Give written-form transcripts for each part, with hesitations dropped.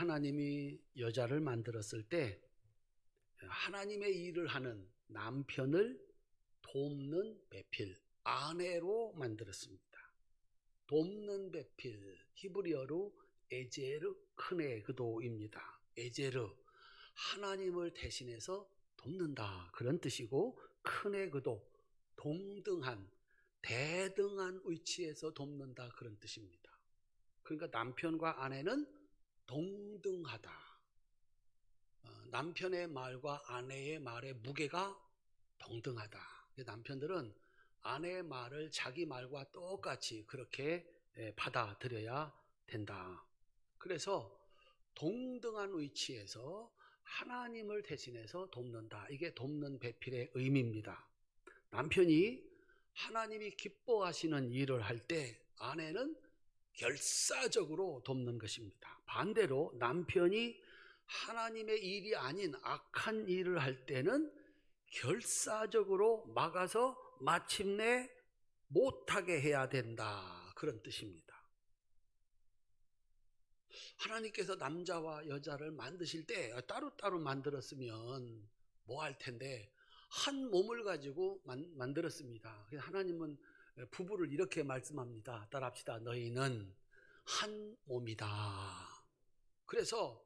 하나님이 여자를 만들었을 때 하나님의 일을 하는 남편을 돕는 배필, 아내로 만들었습니다. 돕는 배필, 히브리어로 에제르 크네 그도입니다. 에제르, 하나님을 대신해서 돕는다 그런 뜻이고, 크네 그도, 동등한, 대등한 위치에서 돕는다 그런 뜻입니다. 그러니까 남편과 아내는 동등하다. 남편의 말과 아내의 말의 무게가 동등하다. 남편들은 아내의 말을 자기 말과 똑같이 그렇게 받아들여야 된다. 그래서 동등한 위치에서 하나님을 대신해서 돕는다. 이게 돕는 배필의 의미입니다. 남편이 하나님이 기뻐하시는 일을 할 때 아내는 결사적으로 돕는 것입니다. 반대로 남편이 하나님의 일이 아닌 악한 일을 할 때는 결사적으로 막아서 마침내 못하게 해야 된다 그런 뜻입니다. 하나님께서 남자와 여자를 만드실 때 따로따로 만들었으면 뭐 할 텐데 한 몸을 가지고 만들었습니다. 하나님은 부부를 이렇게 말씀합니다. 따라합시다. 너희는 한 몸이다. 그래서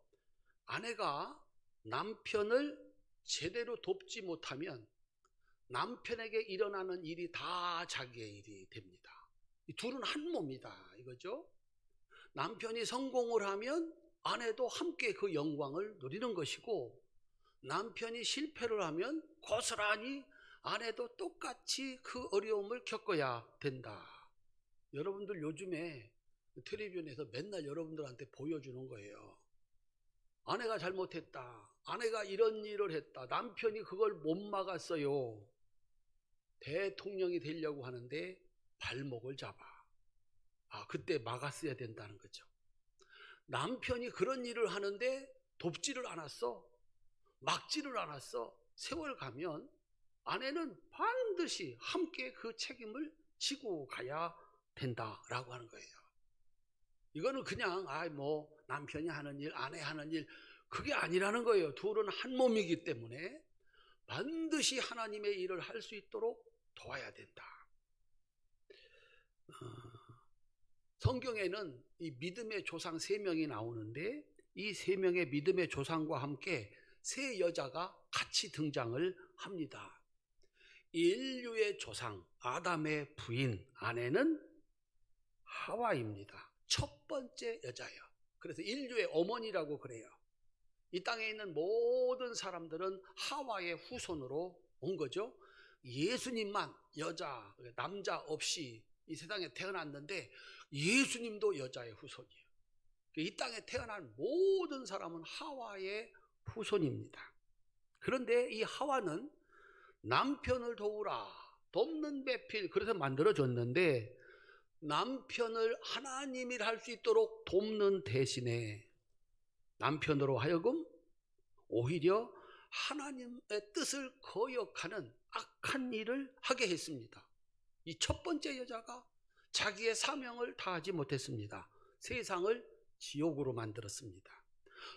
아내가 남편을 제대로 돕지 못하면 남편에게 일어나는 일이 다 자기의 일이 됩니다. 이 둘은 한 몸이다 이거죠. 남편이 성공을 하면 아내도 함께 그 영광을 누리는 것이고, 남편이 실패를 하면 고스란히 아내도 똑같이 그 어려움을 겪어야 된다. 여러분들 요즘에 텔레비전에서 맨날 여러분들한테 보여주는 거예요. 아내가 잘못했다. 아내가 이런 일을 했다. 남편이 그걸 못 막았어요. 대통령이 되려고 하는데 발목을 잡아. 그때 막았어야 된다는 거죠. 남편이 그런 일을 하는데 돕지를 않았어. 막지를 않았어. 세월 가면 아내는 반드시 함께 그 책임을 지고 가야 된다라고 하는 거예요. 이거는 그냥 남편이 하는 일, 아내 하는 일, 그게 아니라는 거예요. 둘은 한 몸이기 때문에 반드시 하나님의 일을 할 수 있도록 도와야 된다. 성경에는 이 믿음의 조상 3명이 나오는데, 이 3명의 믿음의 조상과 함께 3 여자가 같이 등장을 합니다. 인류의 조상 아담의 부인 아내는 하와입니다. 첫 번째 여자예요. 그래서 인류의 어머니라고 그래요. 이 땅에 있는 모든 사람들은 하와의 후손으로 온 거죠. 예수님만 여자, 남자 없이 이 세상에 태어났는데 예수님도 여자의 후손이에요. 이 땅에 태어난 모든 사람은 하와의 후손입니다. 그런데 이 하와는 남편을 도우라, 돕는 배필, 그래서 만들어졌는데, 남편을 하나님이 할 수 있도록 돕는 대신에 남편으로 하여금 오히려 하나님의 뜻을 거역하는 악한 일을 하게 했습니다. 이 첫 번째 여자가 자기의 사명을 다하지 못했습니다. 세상을 지옥으로 만들었습니다.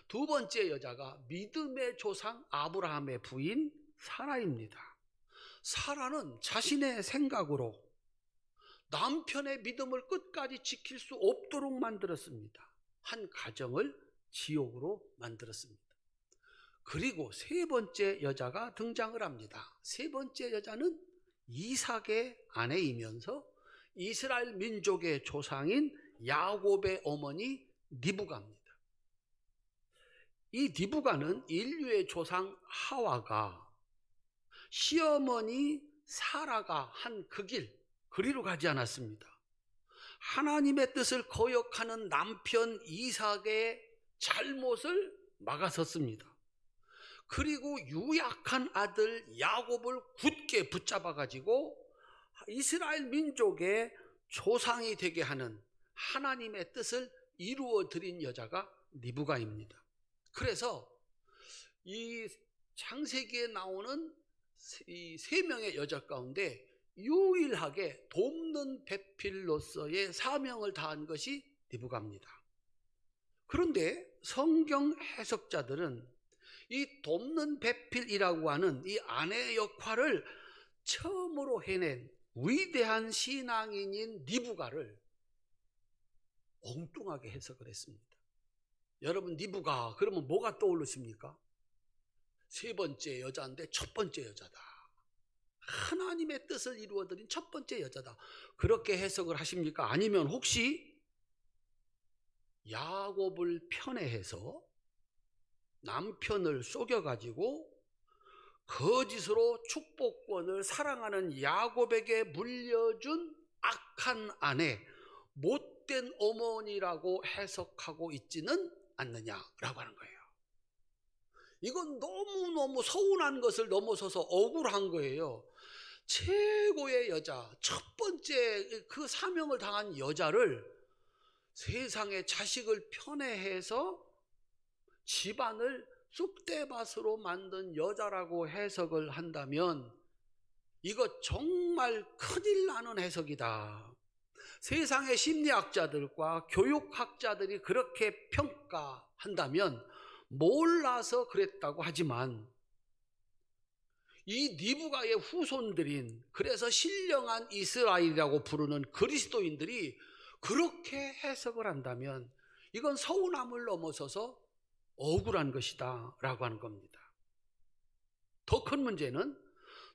두 번째 여자가 믿음의 조상 아브라함의 부인 사라입니다. 사라는 자신의 생각으로 남편의 믿음을 끝까지 지킬 수 없도록 만들었습니다. 한 가정을 지옥으로 만들었습니다. 그리고 세 번째 여자가 등장을 합니다. 세 번째 여자는 이삭의 아내이면서 이스라엘 민족의 조상인 야곱의 어머니 리브가입니다. 이 리브가는 인류의 조상 하와가 시어머니 사라가 한 그 그리로 가지 않았습니다. 하나님의 뜻을 거역하는 남편 이삭의 잘못을 막아섰습니다. 그리고 유약한 아들 야곱을 굳게 붙잡아 가지고 이스라엘 민족의 조상이 되게 하는 하나님의 뜻을 이루어 드린 여자가 리브가입니다. 그래서 이 창세기에 나오는 이 3명의 여자 가운데 유일하게 돕는 배필로서의 사명을 다한 것이 리브가입니다. 그런데 성경 해석자들은 이 돕는 배필이라고 하는 이 아내의 역할을 처음으로 해낸 위대한 신앙인인 리브가를 엉뚱하게 해석을 했습니다. 여러분, 리브가 그러면 뭐가 떠오르십니까? 세 번째 여자인데 첫 번째 여자다. 하나님의 뜻을 이루어드린 첫 번째 여자다. 그렇게 해석을 하십니까? 아니면 혹시 야곱을 편애해서 남편을 속여가지고 거짓으로 축복권을 사랑하는 야곱에게 물려준 악한 아내, 못된 어머니라고 해석하고 있지는 않느냐라고 하는 거예요. 이건 너무너무 서운한 것을 넘어서서 억울한 거예요. 최고의 여자, 첫 번째 그 사명을 당한 여자를 세상의 자식을 편애해서 집안을 쑥대밭으로 만든 여자라고 해석을 한다면 이거 정말 큰일 나는 해석이다. 세상의 심리학자들과 교육학자들이 그렇게 평가한다면 몰라서 그랬다고 하지만 이 리브가의 후손들인, 그래서 신령한 이스라엘이라고 부르는 그리스도인들이 그렇게 해석을 한다면 이건 서운함을 넘어서서 억울한 것이다 라고 하는 겁니다. 더 큰 문제는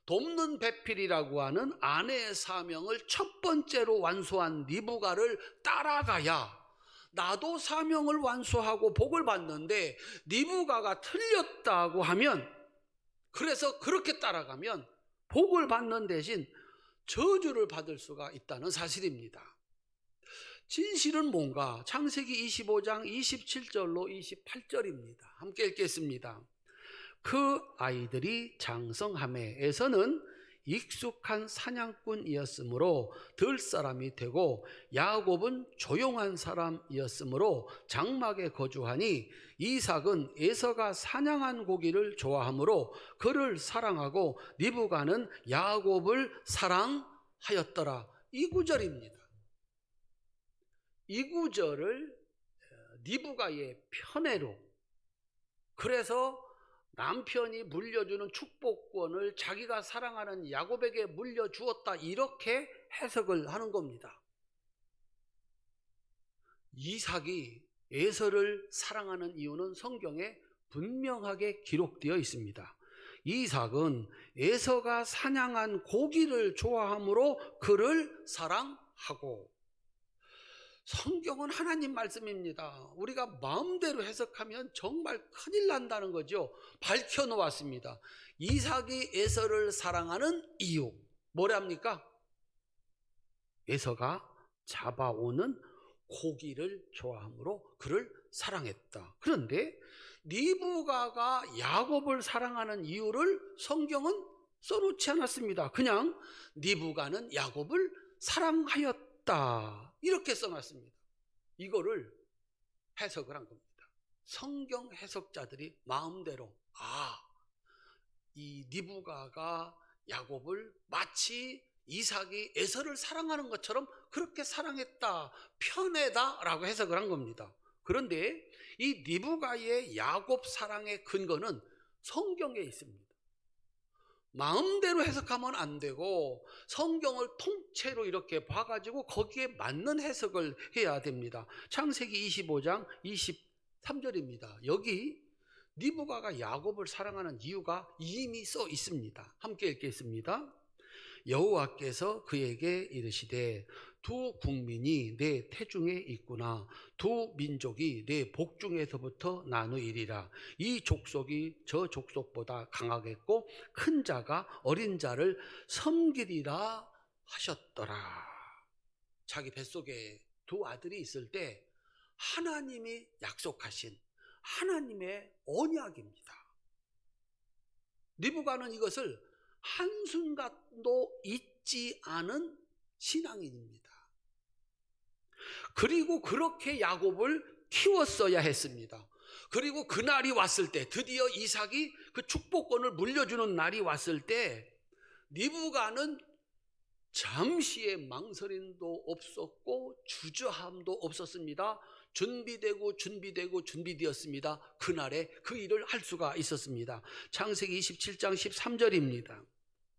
돕는 배필이라고 하는 아내의 사명을 첫 번째로 완수한 리브가를 따라가야 나도 사명을 완수하고 복을 받는데 리브가가 틀렸다고 하면, 그래서 그렇게 따라가면 복을 받는 대신 저주를 받을 수가 있다는 사실입니다. 진실은 뭔가? 창세기 25장 27절로 28절입니다. 함께 읽겠습니다. 그 아이들이 장성함에에서는 익숙한 사냥꾼이었으므로 들 사람이 되고 야곱은 조용한 사람이었으므로 장막에 거주하니 이삭은 에서가 사냥한 고기를 좋아하므로 그를 사랑하고 리브가는 야곱을 사랑하였더라. 이 구절입니다. 이 구절을 리브가의 편애로, 그래서 남편이 물려주는 축복권을 자기가 사랑하는 야곱에게 물려주었다, 이렇게 해석을 하는 겁니다. 이삭이 에서를 사랑하는 이유는 성경에 분명하게 기록되어 있습니다. 이삭은 에서가 사냥한 고기를 좋아하므로 그를 사랑하고, 성경은 하나님 말씀입니다. 우리가 마음대로 해석하면 정말 큰일 난다는 거죠. 밝혀놓았습니다. 이삭이 에서를 사랑하는 이유 뭐랍니까? 에서가 잡아오는 고기를 좋아하므로 그를 사랑했다. 그런데 리브가가 야곱을 사랑하는 이유를 성경은 써놓지 않았습니다. 그냥 리브가는 야곱을 사랑하였다, 이렇게 써놨습니다. 이거를 해석을 한 겁니다. 성경 해석자들이 마음대로 이 리브가가 야곱을 마치 이삭이 에서를 사랑하는 것처럼 그렇게 사랑했다, 편애다라고 해석을 한 겁니다. 그런데 이 리브가의 야곱 사랑의 근거는 성경에 있습니다. 마음대로 해석하면 안 되고 성경을 통째로 이렇게 봐가지고 거기에 맞는 해석을 해야 됩니다. 창세기 25장 23절입니다. 여기 리브가가 야곱을 사랑하는 이유가 이미 써 있습니다. 함께 읽겠습니다. 여호와께서 그에게 이르시되 두 국민이 내 태중에 있구나. 두 민족이 내 복중에서부터 나누이리라. 이 족속이 저 족속보다 강하겠고 큰 자가 어린 자를 섬기리라 하셨더라. 자기 뱃속에 두 아들이 있을 때 하나님이 약속하신 하나님의 언약입니다. 리브가는 이것을 한순간도 잊지 않은 신앙인입니다. 그리고 그렇게 야곱을 키웠어야 했습니다. 그리고 그날이 왔을 때, 드디어 이삭이 그 축복권을 물려주는 날이 왔을 때 리브가는 잠시의 망설임도 없었고 주저함도 없었습니다. 준비되었습니다. 그날에 그 일을 할 수가 있었습니다. 창세기 27장 13절입니다.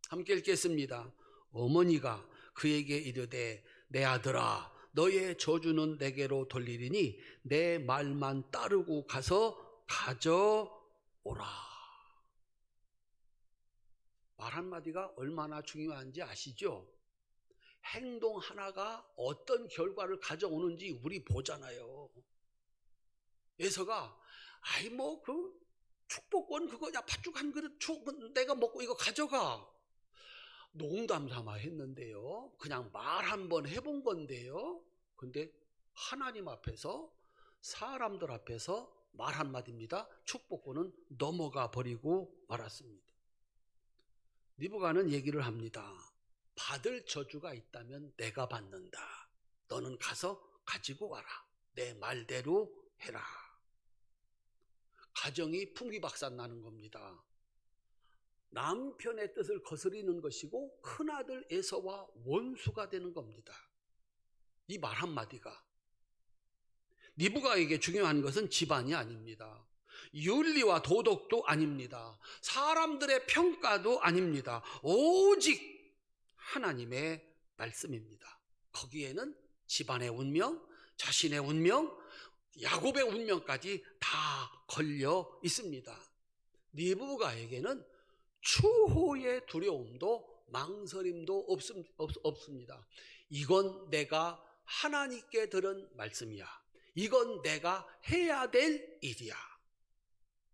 함께 읽겠습니다. 어머니가 그에게 이르되 내 아들아 너의 저주는 내게로 돌리리니 내 말만 따르고 가서 가져오라. 말 한마디가 얼마나 중요한지 아시죠? 행동 하나가 어떤 결과를 가져오는지 우리 보잖아요. 에서가 그 축복권 그거 야 팥죽 한 그릇 내가 먹고 이거 가져가. 농담 삼아 했는데요. 그냥 말 한번 해본 건데요. 근데 하나님 앞에서 사람들 앞에서 말 한마디입니다. 축복권은 넘어가 버리고 말았습니다. 리브가는 얘기를 합니다. 받을 저주가 있다면 내가 받는다. 너는 가서 가지고 와라. 내 말대로 해라. 가정이 풍기박산 나는 겁니다. 남편의 뜻을 거스리는 것이고 큰아들 에서와 원수가 되는 겁니다. 이 말 한마디가. 리브가에게 중요한 것은 집안이 아닙니다. 윤리와 도덕도 아닙니다. 사람들의 평가도 아닙니다. 오직 하나님의 말씀입니다. 거기에는 집안의 운명, 자신의 운명, 야곱의 운명까지 다 걸려 있습니다. 리브가에게는 추호의 두려움도 망설임도 없습니다. 이건 내가 하나님께 들은 말씀이야. 이건 내가 해야 될 일이야.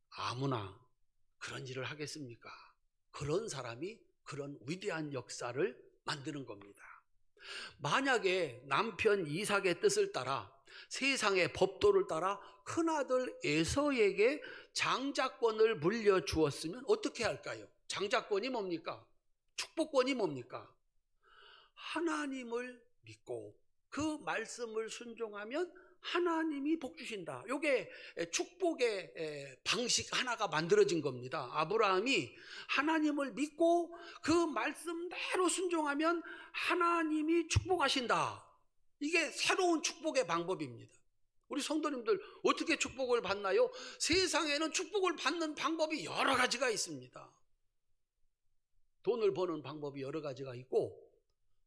아무나 그런 일을 하겠습니까? 그런 사람이 그런 위대한 역사를 만드는 겁니다. 만약에 남편 이삭의 뜻을 따라 세상의 법도를 따라 큰아들 에서에게 장자권을 물려주었으면 어떻게 할까요? 장자권이 뭡니까? 축복권이 뭡니까? 하나님을 믿고 그 말씀을 순종하면 하나님이 복 주신다. 이게 축복의 방식 하나가 만들어진 겁니다. 아브라함이 하나님을 믿고 그 말씀대로 순종하면 하나님이 축복하신다. 이게 새로운 축복의 방법입니다. 우리 성도님들 어떻게 축복을 받나요? 세상에는 축복을 받는 방법이 여러 가지가 있습니다. 돈을 버는 방법이 여러 가지가 있고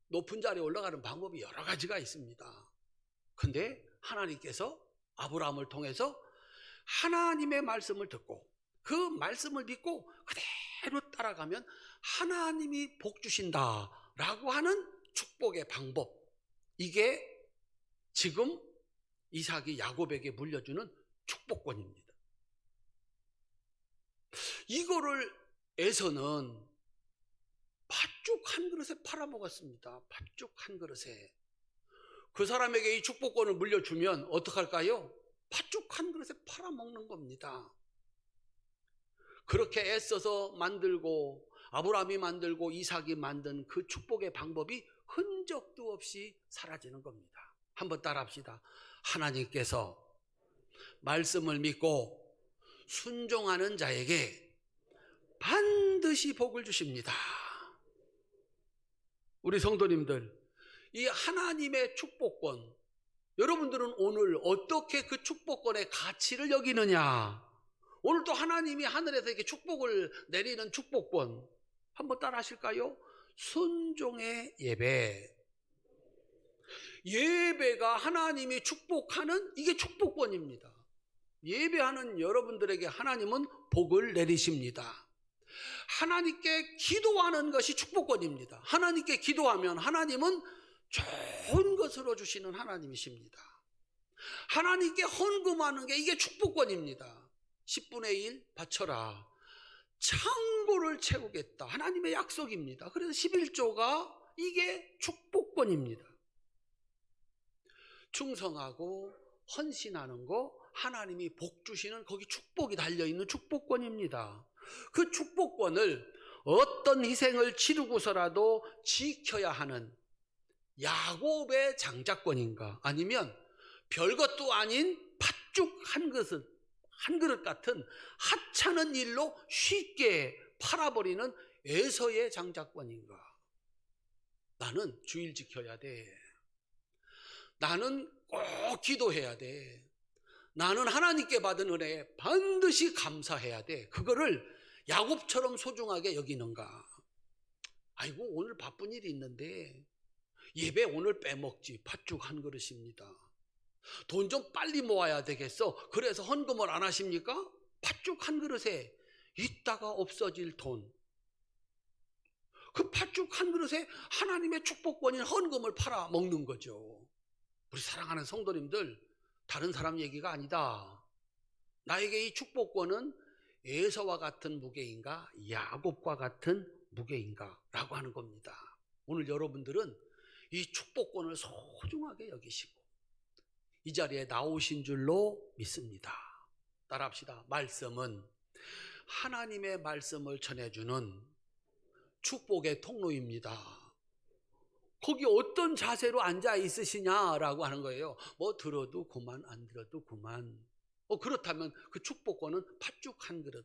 높은 자리에 올라가는 방법이 여러 가지가 있습니다. 근데 하나님께서 아브라함을 통해서 하나님의 말씀을 듣고 그 말씀을 믿고 그대로 따라가면 하나님이 복 주신다라고 하는 축복의 방법. 이게 지금 이삭이 야곱에게 물려주는 축복권입니다. 이거를 에서는 팥죽 한 그릇에 팔아먹었습니다. 팥죽 한 그릇에. 그 사람에게 이 축복권을 물려주면 어떡할까요? 팥죽 한 그릇에 팔아먹는 겁니다. 그렇게 애써서 만들고 아브라함이 만들고 이삭이 만든 그 축복의 방법이 흔적도 없이 사라지는 겁니다. 한번 따라합시다. 하나님께서 말씀을 믿고 순종하는 자에게 반드시 복을 주십니다. 우리 성도님들, 이 하나님의 축복권, 여러분들은 오늘 어떻게 그 축복권의 가치를 여기느냐? 오늘도 하나님이 하늘에서 이렇게 축복을 내리는 축복권 한번 따라 하실까요? 순종의 예배. 예배가 하나님이 축복하는 이게 축복권입니다. 예배하는 여러분들에게 하나님은 복을 내리십니다. 하나님께 기도하는 것이 축복권입니다. 하나님께 기도하면 하나님은 좋은 것으로 주시는 하나님이십니다. 하나님께 헌금하는 게 이게 축복권입니다. 10분의 1 바쳐라. 창고를 채우겠다. 하나님의 약속입니다. 그래서 11조가 이게 축복권입니다. 충성하고 헌신하는 거 하나님이 복 주시는 거기 축복이 달려있는 축복권입니다. 그 축복권을 어떤 희생을 치르고서라도 지켜야 하는 야곱의 장자권인가, 아니면 별것도 아닌 팥죽 한 그릇 같은 하찮은 일로 쉽게 팔아버리는 에서의 장자권인가? 나는 주일 지켜야 돼. 나는 꼭 기도해야 돼. 나는 하나님께 받은 은혜에 반드시 감사해야 돼. 그거를 야곱처럼 소중하게 여기는가? 아이고, 오늘 바쁜 일이 있는데 예배 오늘 빼먹지. 팥죽 한 그릇입니다. 돈 좀 빨리 모아야 되겠어. 그래서 헌금을 안 하십니까? 팥죽 한 그릇에 있다가 없어질 돈. 그 팥죽 한 그릇에 하나님의 축복권인 헌금을 팔아 먹는 거죠. 우리 사랑하는 성도님들, 다른 사람 얘기가 아니다. 나에게 이 축복권은 에서와 같은 무게인가, 야곱과 같은 무게인가 라고 하는 겁니다. 오늘 여러분들은 이 축복권을 소중하게 여기시고 이 자리에 나오신 줄로 믿습니다. 따라합시다. 말씀은 하나님의 말씀을 전해주는 축복의 통로입니다. 거기 어떤 자세로 앉아 있으시냐라고 하는 거예요. 뭐 들어도 그만, 안 들어도 그만. 그렇다면 그 축복권은 팥죽 한 그릇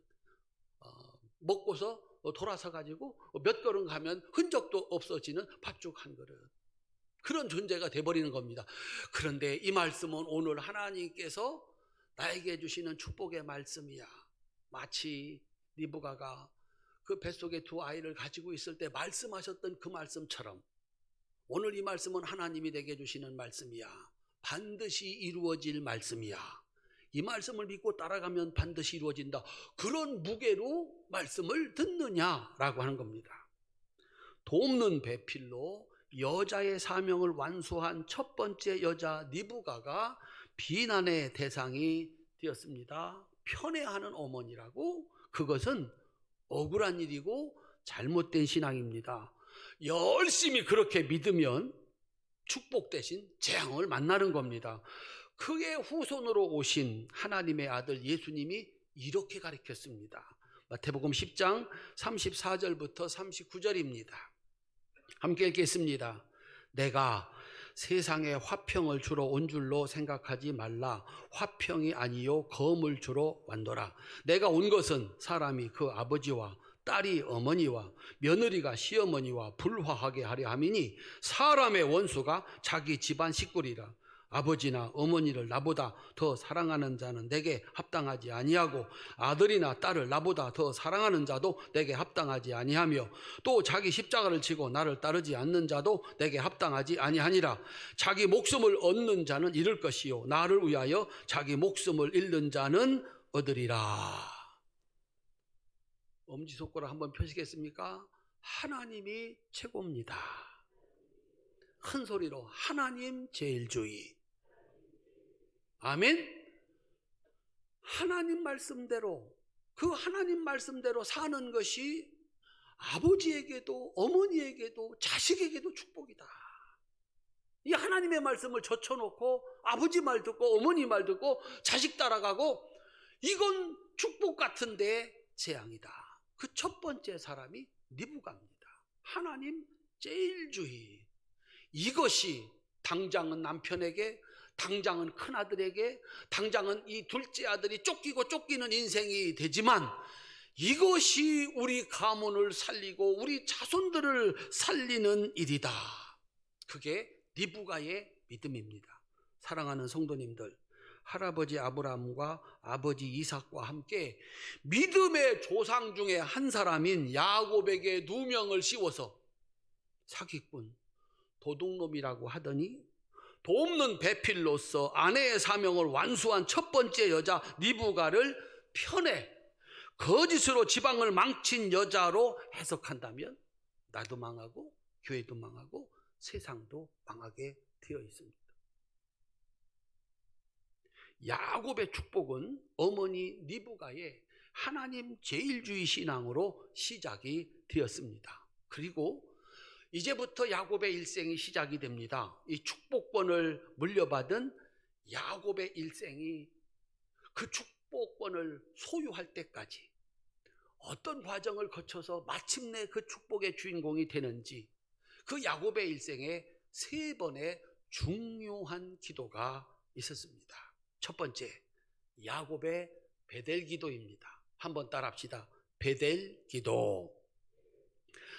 먹고서 돌아서 가지고 몇 걸음 가면 흔적도 없어지는 팥죽 한 그릇, 그런 존재가 돼버리는 겁니다. 그런데 이 말씀은 오늘 하나님께서 나에게 주시는 축복의 말씀이야. 마치 리브가가 그 뱃속에 두 아이를 가지고 있을 때 말씀하셨던 그 말씀처럼 오늘 이 말씀은 하나님이 내게 주시는 말씀이야. 반드시 이루어질 말씀이야. 이 말씀을 믿고 따라가면 반드시 이루어진다. 그런 무게로 말씀을 듣느냐라고 하는 겁니다. 돕는 배필로 여자의 사명을 완수한 첫 번째 여자 리브가가 비난의 대상이 되었습니다. 편애하는 어머니라고. 그것은 억울한 일이고 잘못된 신앙입니다. 열심히 그렇게 믿으면 축복 대신 재앙을 만나는 겁니다. 그의 후손으로 오신 하나님의 아들 예수님이 이렇게 가르쳤습니다. 마태복음 10장 34절부터 39절입니다. 함께 읽겠습니다. 내가 세상에 화평을 주러 온 줄로 생각하지 말라. 화평이 아니요 검을 주러 왔노라. 내가 온 것은 사람이 그 아버지와 딸이 어머니와 며느리가 시어머니와 불화하게 하려 함이니 사람의 원수가 자기 집안 식구리라. 아버지나 어머니를 나보다 더 사랑하는 자는 내게 합당하지 아니하고 아들이나 딸을 나보다 더 사랑하는 자도 내게 합당하지 아니하며 또 자기 십자가를 지고 나를 따르지 않는 자도 내게 합당하지 아니하니라. 자기 목숨을 얻는 자는 잃을 것이요 나를 위하여 자기 목숨을 잃는 자는 얻으리라. 엄지손가락 한번 펴시겠습니까? 하나님이 최고입니다. 큰 소리로 하나님 제일주의. 아멘. 하나님 말씀대로, 그 하나님 말씀대로 사는 것이 아버지에게도 어머니에게도 자식에게도 축복이다. 이 하나님의 말씀을 젖혀놓고 아버지 말 듣고 어머니 말 듣고 자식 따라가고, 이건 축복 같은데 재앙이다. 그 첫 번째 사람이 리브가입니다. 하나님 제일주의. 이것이 당장은 남편에게, 당장은 큰아들에게, 당장은 이 둘째 아들이 쫓기고 쫓기는 인생이 되지만 이것이 우리 가문을 살리고 우리 자손들을 살리는 일이다. 그게 리브가의 믿음입니다. 사랑하는 성도님들, 할아버지 아브라함과 아버지 이삭과 함께 믿음의 조상 중에 한 사람인 야곱에게 누명을 씌워서 사기꾼, 도둑놈이라고 하더니 돕는 배필로서 아내의 사명을 완수한 첫 번째 여자 리브가를 편애, 거짓으로 지방을 망친 여자로 해석한다면 나도 망하고 교회도 망하고 세상도 망하게 되어 있습니다. 야곱의 축복은 어머니 리브가의 하나님 제일주의 신앙으로 시작이 되었습니다. 그리고 이제부터 야곱의 일생이 시작이 됩니다. 이 축복권을 물려받은 야곱의 일생이 그 축복권을 소유할 때까지 어떤 과정을 거쳐서 마침내 그 축복의 주인공이 되는지, 그 야곱의 일생에 세 번의 중요한 기도가 있었습니다. 첫 번째, 야곱의 베델 기도입니다. 한번 따라합시다. 베델 기도.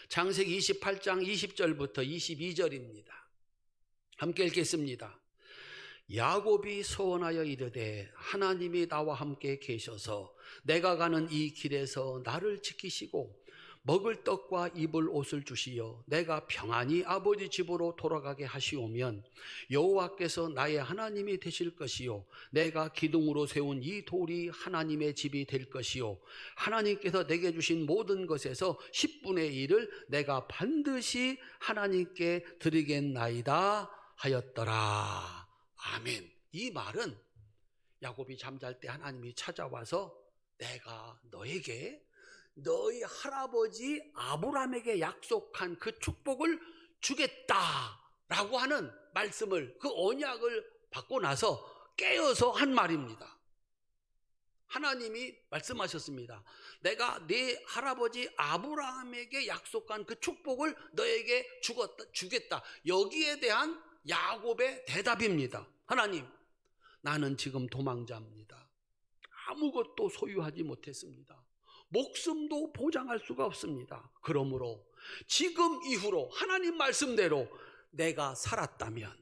창세기 28장 20절부터 22절입니다. 함께 읽겠습니다. 야곱이 소원하여 이르되 하나님이 나와 함께 계셔서 내가 가는 이 길에서 나를 지키시고 먹을 떡과 입을 옷을 주시어 내가 평안히 아버지 집으로 돌아가게 하시오면 여호와께서 나의 하나님이 되실 것이요 내가 기둥으로 세운 이 돌이 하나님의 집이 될 것이요 하나님께서 내게 주신 모든 것에서 10분의 1을 내가 반드시 하나님께 드리겠나이다 하였더라. 아멘. 이 말은 야곱이 잠잘 때 하나님이 찾아와서 내가 너에게 너희 할아버지 아브라함에게 약속한 그 축복을 주겠다라고 하는 말씀을, 그 언약을 받고 나서 깨어서 한 말입니다. 하나님이 말씀하셨습니다. 내가 네 할아버지 아브라함에게 약속한 그 축복을 너에게 주겠다. 여기에 대한 야곱의 대답입니다. 하나님, 나는 지금 도망자입니다. 아무것도 소유하지 못했습니다. 목숨도 보장할 수가 없습니다. 그러므로 지금 이후로 하나님 말씀대로 내가 살았다면,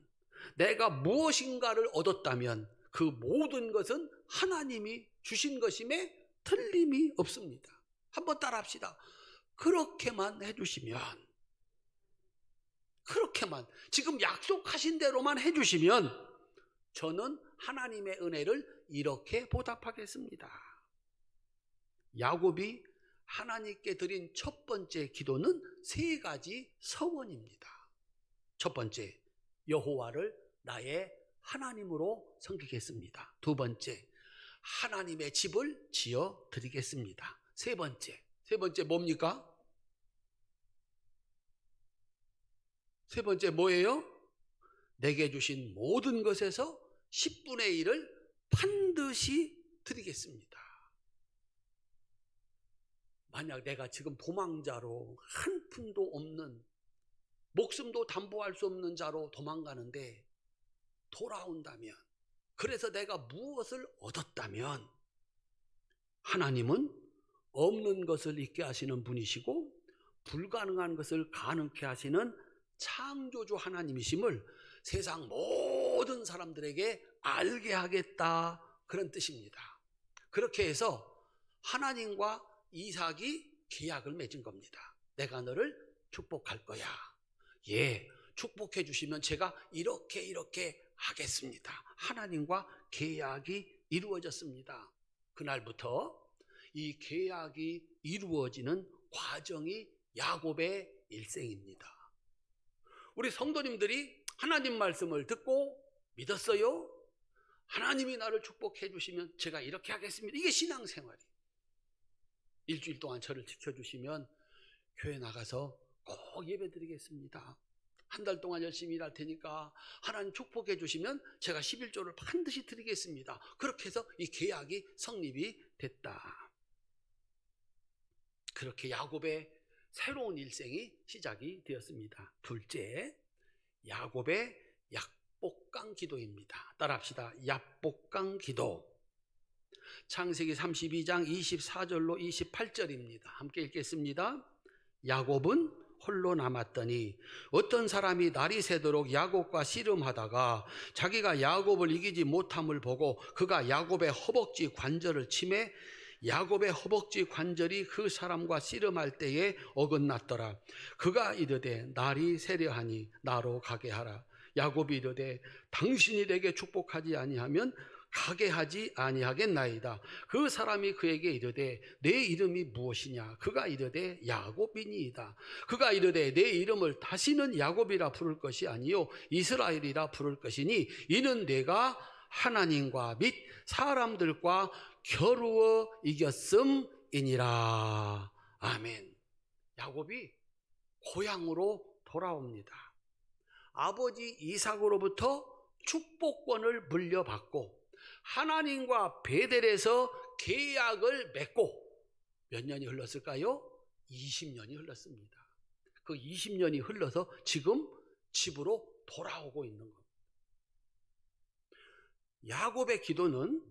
내가 무엇인가를 얻었다면 그 모든 것은 하나님이 주신 것임에 틀림이 없습니다. 한번 따라합시다. 그렇게만 해주시면, 그렇게만, 지금 약속하신 대로만 해주시면 저는 하나님의 은혜를 이렇게 보답하겠습니다. 야곱이 하나님께 드린 첫 번째 기도는 세 가지 서원입니다. 첫 번째, 여호와를 나의 하나님으로 섬기겠습니다. 두 번째, 하나님의 집을 지어 드리겠습니다. 세 번째 뭡니까? 세 번째 뭐예요? 내게 주신 모든 것에서 10분의 1을 반드시 드리겠습니다. 만약 내가 지금 도망자로 한 푼도 없는, 목숨도 담보할 수 없는 자로 도망가는데 돌아온다면, 그래서 내가 무엇을 얻었다면 하나님은 없는 것을 있게 하시는 분이시고 불가능한 것을 가능케 하시는 창조주 하나님이심을 세상 모든 사람들에게 알게 하겠다, 그런 뜻입니다. 그렇게 해서 하나님과 이삭이 계약을 맺은 겁니다. 내가 너를 축복할 거야. 예, 축복해 주시면 제가 이렇게 하겠습니다. 하나님과 계약이 이루어졌습니다. 그날부터 이 계약이 이루어지는 과정이 야곱의 일생입니다. 우리 성도님들이 하나님 말씀을 듣고 믿었어요. 하나님이 나를 축복해 주시면 제가 이렇게 하겠습니다. 이게 신앙생활이에요. 일주일 동안 저를 지켜주시면 교회 나가서 꼭 예배 드리겠습니다. 한 달 동안 열심히 일할 테니까 하나님 축복해 주시면 제가 11조를 반드시 드리겠습니다. 그렇게 해서 이 계약이 성립이 됐다. 그렇게 야곱의 새로운 일생이 시작이 되었습니다. 둘째, 야곱의 약복강 기도입니다. 따라합시다. 약복강 기도. 창세기 32장 24절로 28절입니다. 함께 읽겠습니다. 야곱은 홀로 남았더니 어떤 사람이 날이 새도록 야곱과 씨름하다가 자기가 야곱을 이기지 못함을 보고 그가 야곱의 허벅지 관절을 치매 야곱의 허벅지 관절이 그 사람과 씨름할 때에 어긋났더라. 그가 이르되 날이 새려하니 나로 가게 하라. 야곱이 이르되 당신이 내게 축복하지 아니하면 가게 하지 아니하겠나이다. 그 사람이 그에게 이르되 내 이름이 무엇이냐? 그가 이르되 야곱이니이다. 그가 이르되 내 이름을 다시는 야곱이라 부를 것이 아니요 이스라엘이라 부를 것이니 이는 내가 하나님과 및 사람들과 겨루어 이겼음이니라. 아멘. 야곱이 고향으로 돌아옵니다. 아버지 이삭으로부터 축복권을 물려받고 하나님과 베델에서 계약을 맺고 몇 년이 흘렀을까요? 20년이 흘렀습니다. 그 20년이 흘러서 지금 집으로 돌아오고 있는 겁니다. 야곱의 기도는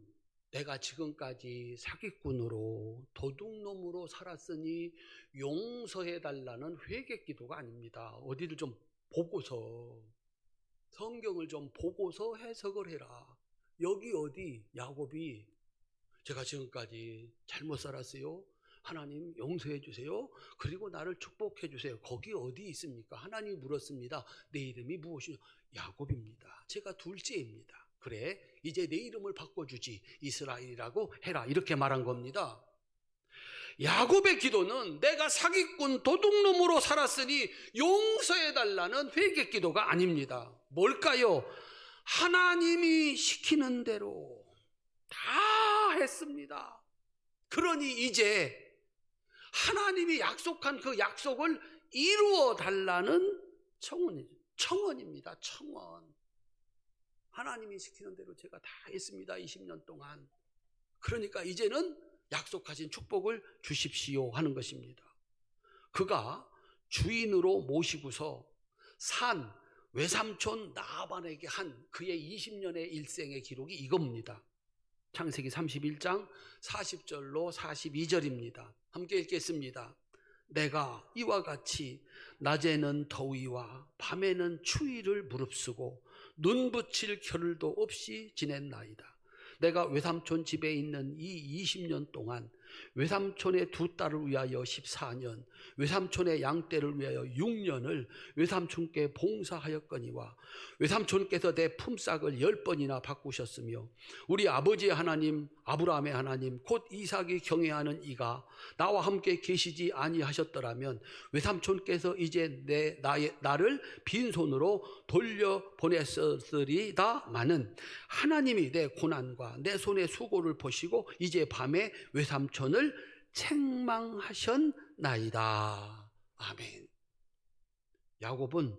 내가 지금까지 사기꾼으로 도둑놈으로 살았으니 용서해달라는 회개 기도가 아닙니다. 어디를 좀 보고서 성경을 좀 보고서 해석을 해라. 여기 어디 야곱이 제가 지금까지 잘못 살았어요. 하나님 용서해 주세요. 그리고 나를 축복해 주세요. 거기 어디 있습니까? 하나님이 물었습니다. 내 이름이 무엇이냐? 야곱입니다. 제가 둘째입니다. 그래, 이제 내 이름을 바꿔주지. 이스라엘이라고 해라. 이렇게 말한 겁니다. 야곱의 기도는 내가 사기꾼 도둑놈으로 살았으니 용서해 달라는 회개 기도가 아닙니다. 뭘까요? 하나님이 시키는 대로 다 했습니다. 그러니 이제 하나님이 약속한 그 약속을 이루어 달라는 청원입니다. 청원. 하나님이 시키는 대로 제가 다 했습니다. 20년 동안. 그러니까 이제는 약속하신 축복을 주십시오 하는 것입니다. 그가 주인으로 모시고서 산 외삼촌 나아반에게 한 그의 20년의 일생의 기록이 이겁니다. 창세기 31장 40절로 42절입니다. 함께 읽겠습니다. 내가 이와 같이 낮에는 더위와 밤에는 추위를 무릅쓰고 눈 붙일 겨를도 없이 지냈나이다. 내가 외삼촌 집에 있는 이 20년 동안 외삼촌의 두 딸을 위하여 14년, 외삼촌의 양떼를 위하여 6년을 외삼촌께 봉사하였거니와 외삼촌께서 내 품삯을 10번이나 바꾸셨으며 우리 아버지의 하나님 아브라함의 하나님 곧 이삭이 경외하는 이가 나와 함께 계시지 아니하셨더라면 외삼촌께서 이제 나를 빈손으로 돌려보냈으리다마는 하나님이 내 고난과 내 손의 수고를 보시고 이제 밤에 외삼촌을 책망하셨나이다. 아멘. 야곱은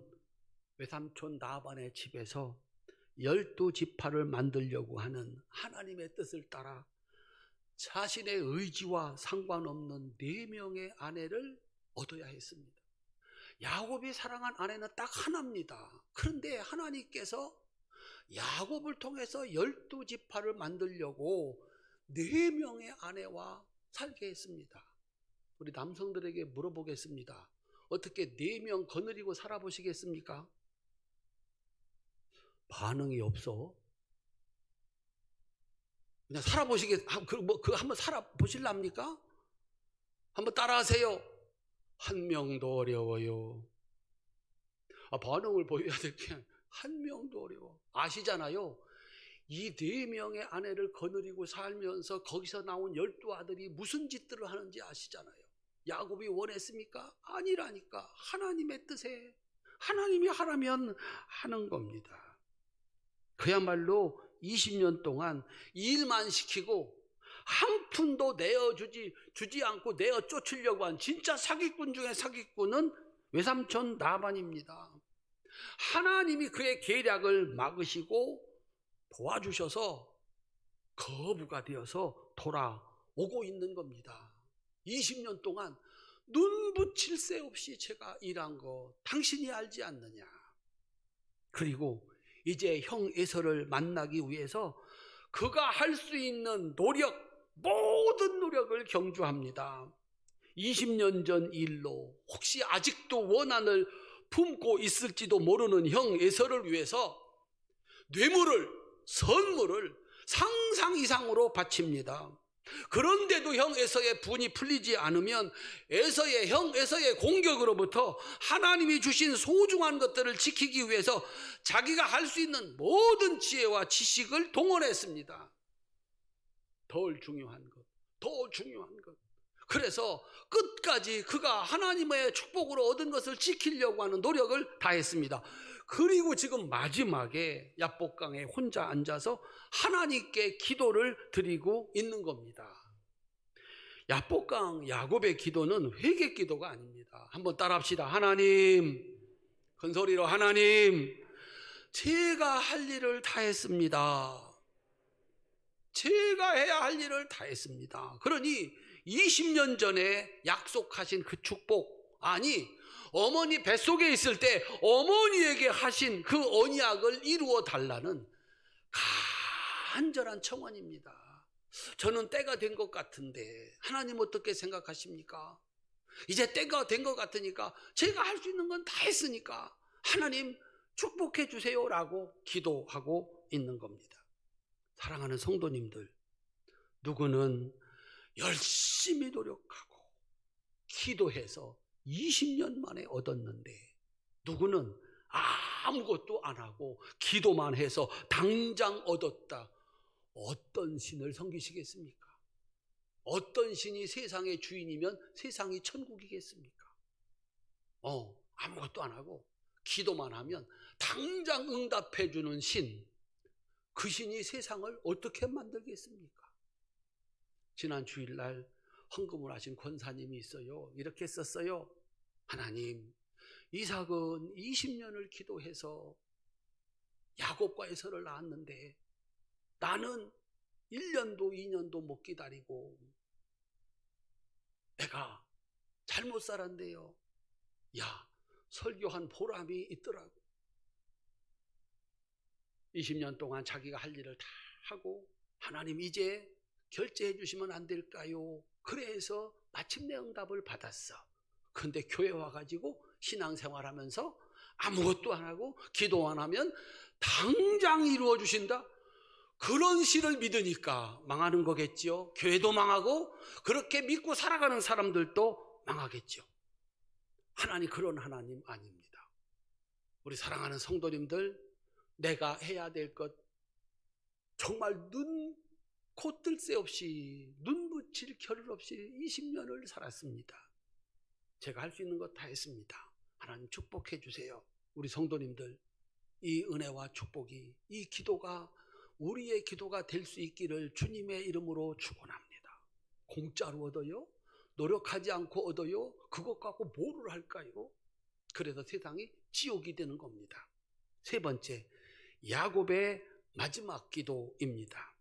외삼촌 라반의 집에서 12지파를 만들려고 하는 하나님의 뜻을 따라 자신의 의지와 상관없는 4명의 아내를 얻어야 했습니다. 야곱이 사랑한 아내는 딱 하나입니다. 그런데 하나님께서 야곱을 통해서 12지파를 만들려고 4명의 아내와 살게 했습니다. 우리 남성들에게 물어보겠습니다. 어떻게 4명 거느리고 살아보시겠습니까? 반응이 없어. 그냥 한번 살아보실랍니까? 한번 따라하세요. 한 명도 어려워요. 반응을 보여야 될 게 한 명도 어려워. 아시잖아요. 이 4명의 아내를 거느리고 살면서 거기서 나온 12아들이 무슨 짓들을 하는지 아시잖아요. 야곱이 원했습니까? 아니라니까. 하나님의 뜻에 하나님이 하라면 하는 겁니다. 그야말로 20년 동안 일만 시키고 한 푼도 주지 않고 내어 쫓으려고 한 진짜 사기꾼 중에 사기꾼은 외삼촌 나반입니다. 하나님이 그의 계략을 막으시고 도와주셔서 거부가 되어서 돌아오고 있는 겁니다. 20년 동안 눈 붙일 새 없이 제가 일한 거 당신이 알지 않느냐. 그리고 이제 형 에서를 만나기 위해서 그가 할 수 있는 모든 노력을 경주합니다. 20년 전 일로 혹시 아직도 원한을 품고 있을지도 모르는 형 에서를 위해서 선물을 상상 이상으로 바칩니다. 그런데도 형 에서의 분이 풀리지 않으면 형 에서의 공격으로부터 하나님이 주신 소중한 것들을 지키기 위해서 자기가 할 수 있는 모든 지혜와 지식을 동원했습니다. 더 중요한 것. 그래서 끝까지 그가 하나님의 축복으로 얻은 것을 지키려고 하는 노력을 다했습니다. 그리고 지금 마지막에 야복강에 혼자 앉아서 하나님께 기도를 드리고 있는 겁니다. 야복강 야곱의 기도는 회개 기도가 아닙니다. 한번 따라합시다. 하나님, 큰 소리로 하나님, 제가 할 일을 다 했습니다. 제가 해야 할 일을 다 했습니다. 그러니 20년 전에 약속하신 그 축복, 어머니 뱃속에 있을 때 어머니에게 하신 그 언약을 이루어 달라는 간절한 청원입니다. 저는 때가 된 것 같은데 하나님 어떻게 생각하십니까? 이제 때가 된 것 같으니까 제가 할 수 있는 건 다 했으니까 하나님 축복해 주세요라고 기도하고 있는 겁니다. 사랑하는 성도님들, 누구는 열심히 노력하고 기도해서 20년 만에 얻었는데, 누구는 아무것도 안 하고 기도만 해서 당장 얻었다. 어떤 신을 섬기시겠습니까? 어떤 신이 세상의 주인이면 세상이 천국이겠습니까? 아무것도 안 하고 기도만 하면 당장 응답해 주는 신, 그 신이 세상을 어떻게 만들겠습니까? 지난 주일날 헌금을 하신 권사님이 있어요. 이렇게 썼어요. 하나님, 이삭은 20년을 기도해서 야곱과의 선을 낳았는데 나는 1년도 2년도 못 기다리고 내가 잘못 살았네요. 야, 설교한 보람이 있더라고. 20년 동안 자기가 할 일을 다 하고, 하나님 이제 결제해 주시면 안 될까요? 그래서 마침내 응답을 받았어. 근데 교회 와가지고 신앙생활하면서 아무것도 안 하고 기도 안 하면 당장 이루어 주신다? 그런 신을 믿으니까 망하는 거겠죠. 교회도 망하고 그렇게 믿고 살아가는 사람들도 망하겠죠. 하나님 그런 하나님 아닙니다. 우리 사랑하는 성도님들, 내가 해야 될 것 정말 눈코 뜰 새 없이 눈 붙일 겨를 없이 20년을 살았습니다. 제가 할 수 있는 것 다 했습니다. 하나님 축복해 주세요. 우리 성도님들, 이 은혜와 축복이, 이 기도가 우리의 기도가 될 수 있기를 주님의 이름으로 축원합니다. 공짜로 얻어요? 노력하지 않고 얻어요? 그것 갖고 뭐를 할까요? 그래서 세상이 지옥이 되는 겁니다. 세 번째, 야곱의 마지막 기도입니다.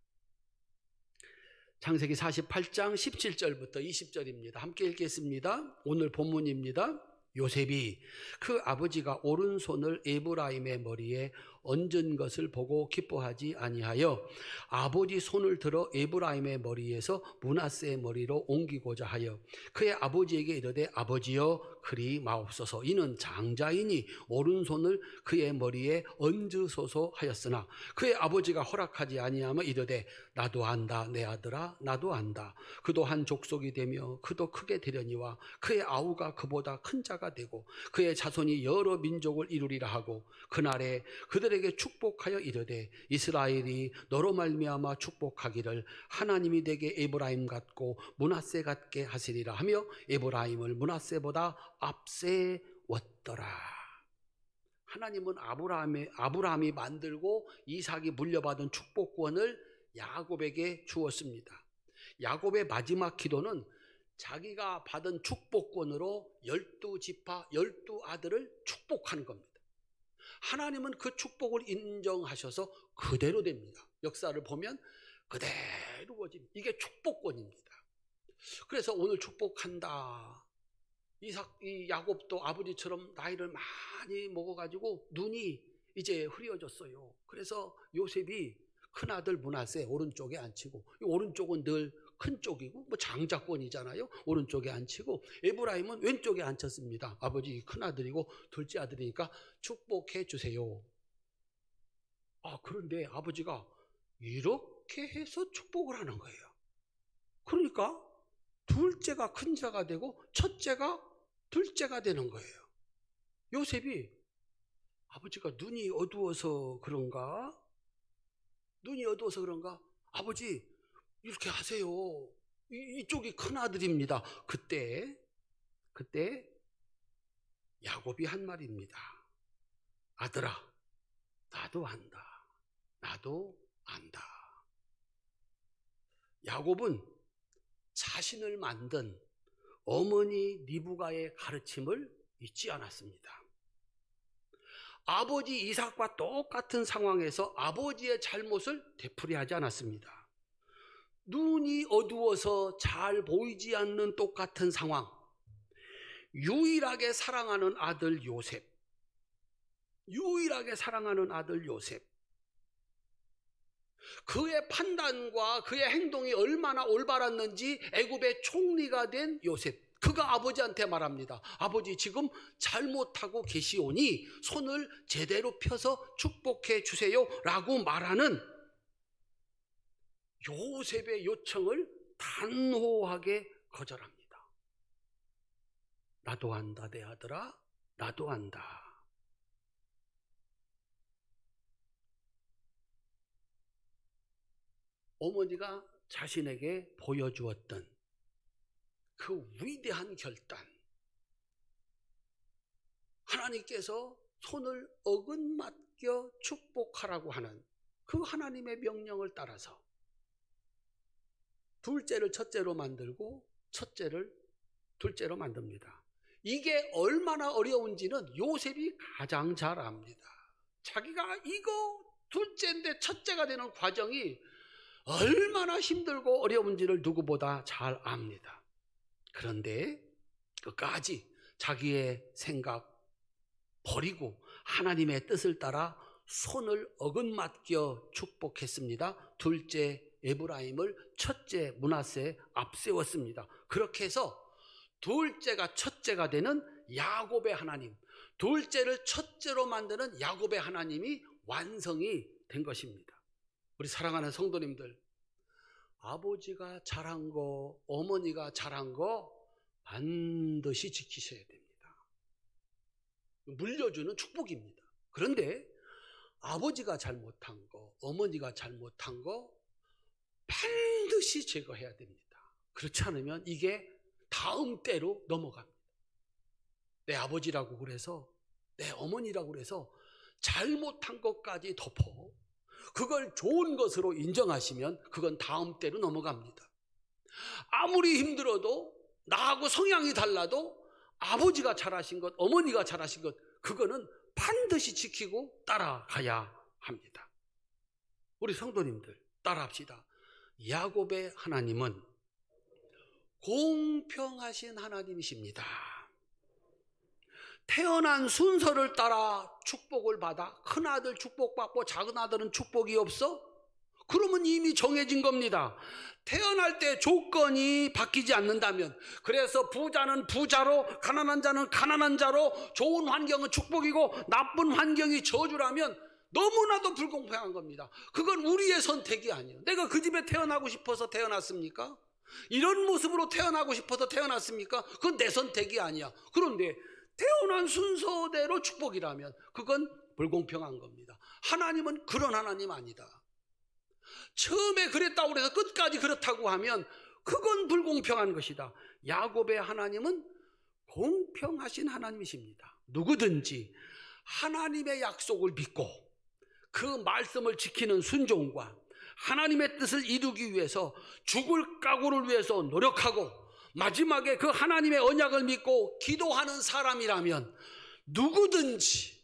창세기 48장 17절부터 20절입니다. 함께 읽겠습니다. 오늘 본문입니다. 요셉이 그 아버지가 오른손을 에브라임의 머리에 얹은 것을 보고 기뻐하지 아니하여 아버지 손을 들어 에브라임의 머리에서 므낫세의 머리로 옮기고자 하여 그의 아버지에게 이르되 아버지여 그리 마옵소서. 이는 장자이니 오른손을 그의 머리에 얹으소서 하였으나 그의 아버지가 허락하지 아니하며 이르되 나도 안다 내 아들아 나도 안다. 그도 한 족속이 되며 그도 크게 되려니와 그의 아우가 그보다 큰 자가 되고 그의 자손이 여러 민족을 이루리라 하고 그날에 그들에게 축복하여 이르되 이스라엘이 너로 말미암아 축복하기를 하나님이 내게 에브라임 같고 므낫세 같게 하시리라 하며 에브라임을 므낫세보다 앞세웠더라. 하나님은 아브라함이 만들고 이삭이 물려받은 축복권을 야곱에게 주었습니다. 야곱의 마지막 기도는 자기가 받은 축복권으로 12지파 12아들을 축복하는 겁니다. 하나님은 그 축복을 인정하셔서 그대로 됩니다. 역사를 보면 그대로 이루어집니다. 이게 축복권입니다. 그래서 오늘 축복한다. 이 야곱도 아버지처럼 나이를 많이 먹어가지고 눈이 이제 흐려졌어요. 그래서 요셉이 큰아들 므낫세 오른쪽에 앉히고, 이 오른쪽은 늘 큰 쪽이고 뭐 장자권이잖아요. 오른쪽에 앉히고 에브라임은 왼쪽에 앉혔습니다. 아버지 큰아들이고 둘째 아들이니까 축복해 주세요. 그런데 아버지가 이렇게 해서 축복을 하는 거예요. 그러니까 둘째가 큰 자가 되고 첫째가 둘째가 되는 거예요. 요셉이 아버지가 눈이 어두워서 그런가? 아버지 이렇게 하세요. 이쪽이 큰 아들입니다. 그때 야곱이 한 말입니다. 아들아, 나도 안다. 야곱은 자신을 만든 어머니 리브가의 가르침을 잊지 않았습니다. 아버지 이삭과 똑같은 상황에서 아버지의 잘못을 되풀이하지 않았습니다. 눈이 어두워서 잘 보이지 않는 똑같은 상황, 유일하게 사랑하는 아들 요셉, 그의 판단과 그의 행동이 얼마나 올바랐는지 애굽의 총리가 된 요셉, 그가 아버지한테 말합니다. 아버지, 지금 잘못하고 계시오니 손을 제대로 펴서 축복해 주세요 라고 말하는 요셉의 요청을 단호하게 거절합니다. 나도 안다, 내 아들아, 나도 안다. 어머니가 자신에게 보여주었던 그 위대한 결단, 하나님께서 손을 어긋맞겨 축복하라고 하는 그 하나님의 명령을 따라서 둘째를 첫째로 만들고 첫째를 둘째로 만듭니다. 이게 얼마나 어려운지는 요셉이 가장 잘 압니다. 자기가 이거 둘째인데 첫째가 되는 과정이 얼마나 힘들고 어려운지를 누구보다 잘 압니다. 그런데 끝까지 자기의 생각 버리고 하나님의 뜻을 따라 손을 어긋맞겨 축복했습니다. 둘째 에브라임을 첫째 므낫세에 앞세웠습니다. 그렇게 해서 둘째가 첫째가 되는 야곱의 하나님, 둘째를 첫째로 만드는 야곱의 하나님이 완성이 된 것입니다. 우리 사랑하는 성도님들, 아버지가 잘한 거, 어머니가 잘한 거 반드시 지키셔야 됩니다. 물려주는 축복입니다. 그런데 아버지가 잘못한 거, 어머니가 잘못한 거 반드시 제거해야 됩니다. 그렇지 않으면 이게 다음 때로 넘어갑니다. 내 아버지라고 그래서, 내 어머니라고 그래서 잘못한 것까지 덮어 그걸 좋은 것으로 인정하시면 그건 다음 때로 넘어갑니다. 아무리 힘들어도, 나하고 성향이 달라도 아버지가 잘하신 것, 어머니가 잘하신 것, 그거는 반드시 지키고 따라가야 합니다. 우리 성도님들 따라합시다. 야곱의 하나님은 공평하신 하나님이십니다. 태어난 순서를 따라 축복을 받아 큰아들 축복받고 작은아들은 축복이 없어? 그러면 이미 정해진 겁니다. 태어날 때 조건이 바뀌지 않는다면, 그래서 부자는 부자로, 가난한 자는 가난한 자로, 좋은 환경은 축복이고 나쁜 환경이 저주라면 너무나도 불공평한 겁니다. 그건 우리의 선택이 아니에요. 내가 그 집에 태어나고 싶어서 태어났습니까? 이런 모습으로 태어나고 싶어서 태어났습니까? 그건 내 선택이 아니야. 그런데 태어난 순서대로 축복이라면 그건 불공평한 겁니다. 하나님은 그런 하나님 아니다. 처음에 그랬다고 해서 끝까지 그렇다고 하면 그건 불공평한 것이다. 야곱의 하나님은 공평하신 하나님이십니다. 누구든지 하나님의 약속을 믿고 그 말씀을 지키는 순종과 하나님의 뜻을 이루기 위해서 죽을 각오를 위해서 노력하고 마지막에 그 하나님의 언약을 믿고 기도하는 사람이라면 누구든지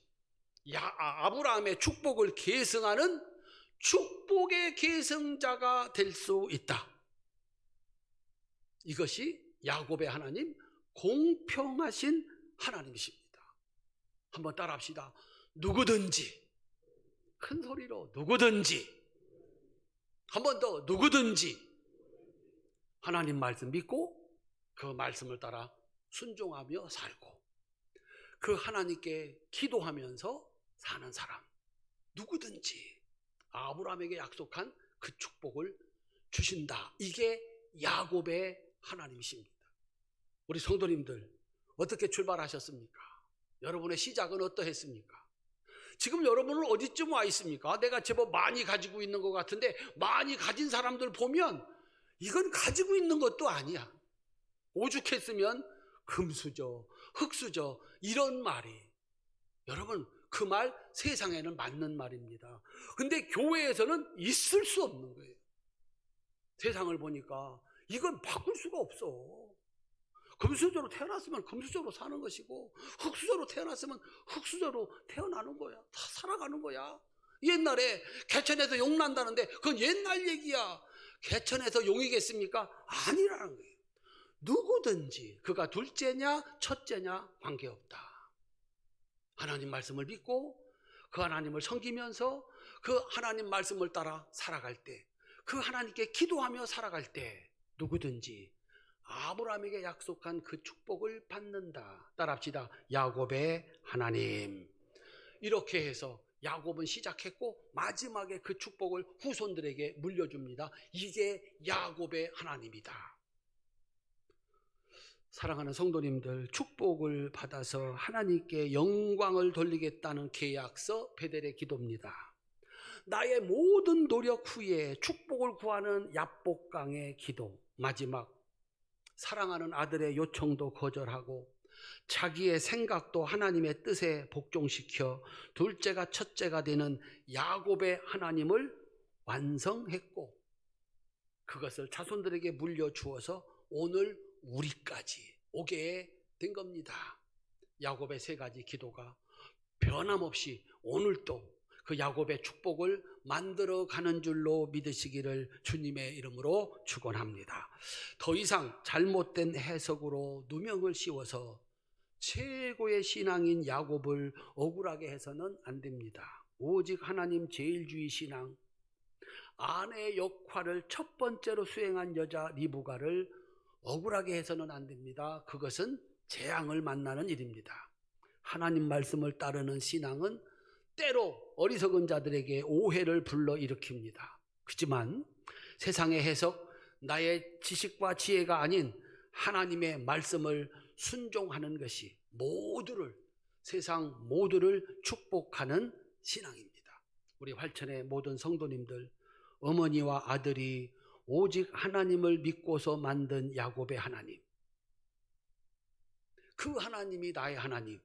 아브라함의 축복을 계승하는 축복의 계승자가 될 수 있다. 이것이 야곱의 하나님, 공평하신 하나님이십니다. 한번 따라합시다. 누구든지, 큰 소리로 누구든지, 한 번 더 누구든지 하나님 말씀 믿고 그 말씀을 따라 순종하며 살고 그 하나님께 기도하면서 사는 사람, 누구든지 아브라함에게 약속한 그 축복을 주신다. 이게 야곱의 하나님이십니다. 우리 성도님들 어떻게 출발하셨습니까? 여러분의 시작은 어떠했습니까? 지금 여러분은 어디쯤 와 있습니까? 내가 제법 많이 가지고 있는 것 같은데, 많이 가진 사람들 보면 이건 가지고 있는 것도 아니야. 오죽했으면 금수저, 흙수저 이런 말이, 여러분 그 말 세상에는 맞는 말입니다. 근데 교회에서는 있을 수 없는 거예요. 세상을 보니까 이건 바꿀 수가 없어. 금수저로 태어났으면 금수저로 사는 것이고, 흙수저로 태어났으면 흙수저로 태어나는 거야. 다 살아가는 거야. 옛날에 개천에서 용 난다는데 그건 옛날 얘기야. 개천에서 용이겠습니까? 아니라는 거예요. 누구든지 그가 둘째냐 첫째냐 관계없다. 하나님 말씀을 믿고 그 하나님을 섬기면서 그 하나님 말씀을 따라 살아갈 때, 그 하나님께 기도하며 살아갈 때 누구든지 아브라함에게 약속한 그 축복을 받는다. 따라합시다. 야곱의 하나님. 이렇게 해서 야곱은 시작했고 마지막에 그 축복을 후손들에게 물려줍니다. 이게 야곱의 하나님이다. 사랑하는 성도님들, 축복을 받아서 하나님께 영광을 돌리겠다는 계약서 베델의 기도입니다. 나의 모든 노력 후에 축복을 구하는 야복강의 기도, 마지막 사랑하는 아들의 요청도 거절하고 자기의 생각도 하나님의 뜻에 복종시켜 둘째가 첫째가 되는 야곱의 하나님을 완성했고 그것을 자손들에게 물려주어서 오늘 우리까지 오게 된 겁니다. 야곱의 세 가지 기도가 변함없이 오늘도 그 야곱의 축복을 만들어가는 줄로 믿으시기를 주님의 이름으로 축원합니다. 더 이상 잘못된 해석으로 누명을 씌워서 최고의 신앙인 야곱을 억울하게 해서는 안 됩니다. 오직 하나님 제일주의 신앙, 아내의 역할을 첫 번째로 수행한 여자 리브가를 억울하게 해서는 안 됩니다. 그것은 재앙을 만나는 일입니다. 하나님 말씀을 따르는 신앙은 때로 어리석은 자들에게 오해를 불러일으킵니다. 그렇지만 세상의 해석, 나의 지식과 지혜가 아닌 하나님의 말씀을 순종하는 것이 세상 모두를 축복하는 신앙입니다. 우리 활천의 모든 성도님들, 어머니와 아들이 오직 하나님을 믿고서 만든 야곱의 하나님, 그 하나님이 나의 하나님,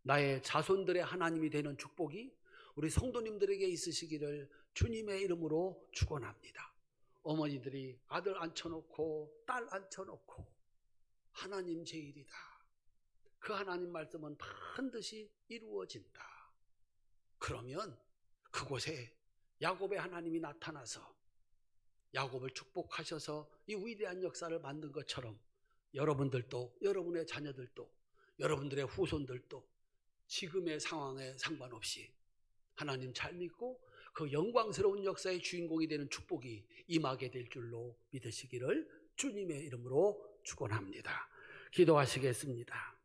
나의 자손들의 하나님이 되는 축복이 우리 성도님들에게 있으시기를 주님의 이름으로 축원합니다. 어머니들이 아들 앉혀놓고 딸 앉혀놓고 하나님 제일이다. 그 하나님 말씀은 반드시 이루어진다. 그러면 그곳에 야곱의 하나님이 나타나서 야곱을 축복하셔서 이 위대한 역사를 만든 것처럼 여러분들도, 여러분의 자녀들도, 여러분들의 후손들도 지금의 상황에 상관없이 하나님 잘 믿고 그 영광스러운 역사의 주인공이 되는 축복이 임하게 될 줄로 믿으시기를 주님의 이름으로 축원합니다. 기도하시겠습니다.